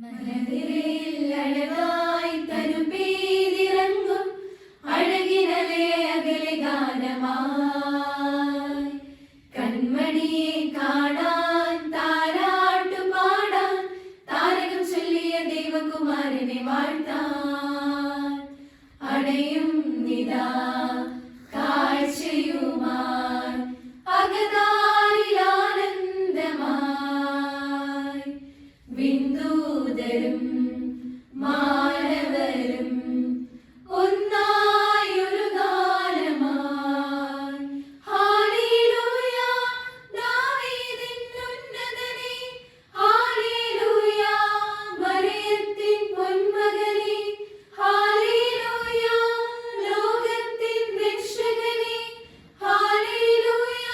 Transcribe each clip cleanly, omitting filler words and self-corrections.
മനതിരയിൽ അഴകായി തനു പെയ്തിറങ്ങും അഴകിനലേ അകലെ ഗാനമായി കൺമണിയെ കാണാൻ താരാട്ടു പാടാൻ താരകം ചൊല്ലിയ ദൈവകുമാരനെ വാഴ്ത്താൻ അണയും നിതാ കാഴ്ചയുമായി അകതാരിലാനന്ദമായി വിന്ദൂതരും മാനവരും ഒന്നായൊരു ഗാനമായി ഹല്ലേലൂയ ദാവീദിൻ ഉന്നതനേ ഹല്ലേലൂയ മറിയത്തിൻ പൊന്മകനേ ഹല്ലേലൂയ ലോകത്തിൻ രക്ഷകനേ ഹല്ലേലൂയ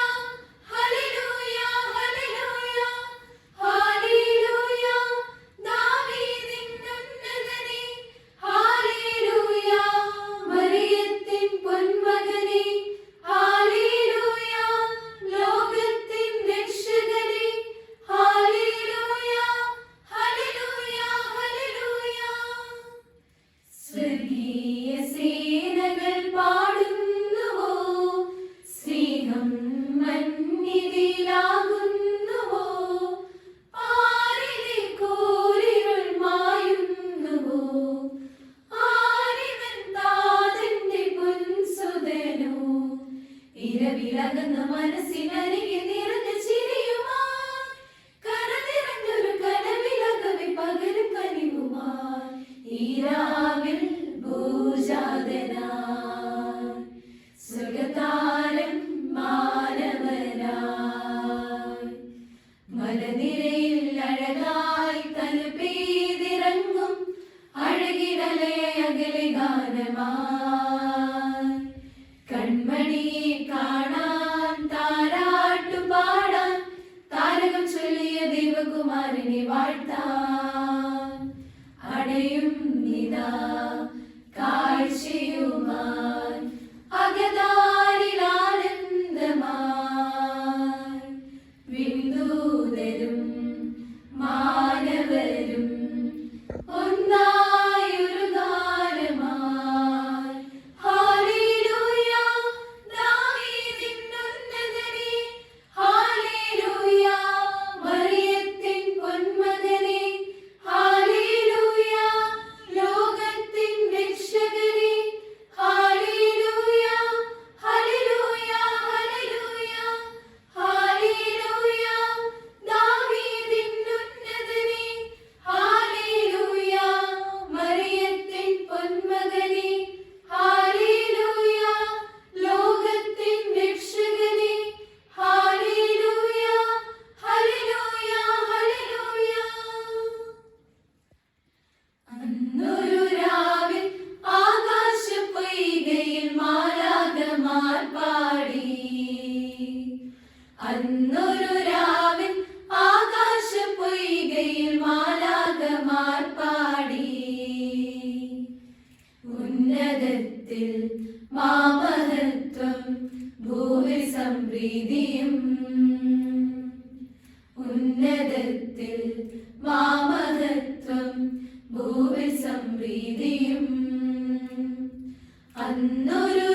ഹല്ലേലൂയ ഹല്ലേലൂയ ഹല്ലേലൂയ ദാവീദിൻ ഉന്നതനേ ഹല്ലേലൂയ മറിയത്തിൻ പൊന്മകനേ ഹല്ലേലൂയ ലോകത്തിൻ രക്ഷകനേ ഹല്ലേലൂയ ഹല്ലേലൂയ ഹല്ലേലൂയ സ്വർഗീയ സേനകൾ പാടുന്നുവോ സ്നേഹം മന്നിതിലാകുന്നുവോ ആരിലെ കൂരിരുൾ മായുന്നുവോ ആരിവൻ താതന്റെ പൊൻസുതനോ ഇരവിലകുന്ന മനസ്സിനരികെ നിറഞ്ഞ ചിരിയുമായി കരനിറഞ്ഞൊരു കനവിലകവെ പകലും കനിവുമായി ഈരാവിൽ ഭൂജാതനായി സ്വർഗതാരം മാനവനായി മലനിരയിൽ അഴകായി തനു പെയ്തിറങ്ങും അഴകിനലേ അകലെ ഗാനമായി കൺമണിയെ കാണാൻ താരാട്ടു പാടാൻ താരകം ചൊല്ലിയ ദൈവകുമാരനെ വാഴ്ത്താൻ അടയും നിതാ കാഴ്ചയുമായി അകതാരിലാനന്ദമായി വിന്ദൂതരും മാനവരും ഒന്നായൊരു ഗാനമായി ഹല്ലേലൂയ ദാവീദിൻ ഉന്നതനേ ഹല്ലേലൂയ മറിയത്തിൻ പൊന്മകനേ ഹല്ലേലൂയ ലോകത്തിൻ രക്ഷകനേ ഹല്ലേലൂയ ഹല്ലേലൂയ ഹല്ലേലൂയ ഹല്ലേലൂയ ദാവീദിൻ ഉന്നതനേ ഹല്ലേലൂയ മറിയത്തിൻ പൊന്മകനേ ഹല്ലേലൂയ ലോകത്തിൻ രക്ഷകനേ ഹല്ലേലൂയ ഹല്ലേലൂയ ഹല്ലേലൂയ അന്നൊരു രാവിൽ ആകാശപ്പൊയ്കയിൽ മാലാഖമാർ പാടി അന്നൊരു രാവിൽ ആകാശപ്പൊയ്കയിൽ മാലാഖമാർ പാടി ഉന്നതത്തിൽ മാമഹത്വം ഭൂവിൽ സംപ്രീതിയും ഉന്നതത്തിൽ മാമഹത്വം ഭൂവിൽ സംപ്രീതിയും അന്നൊരു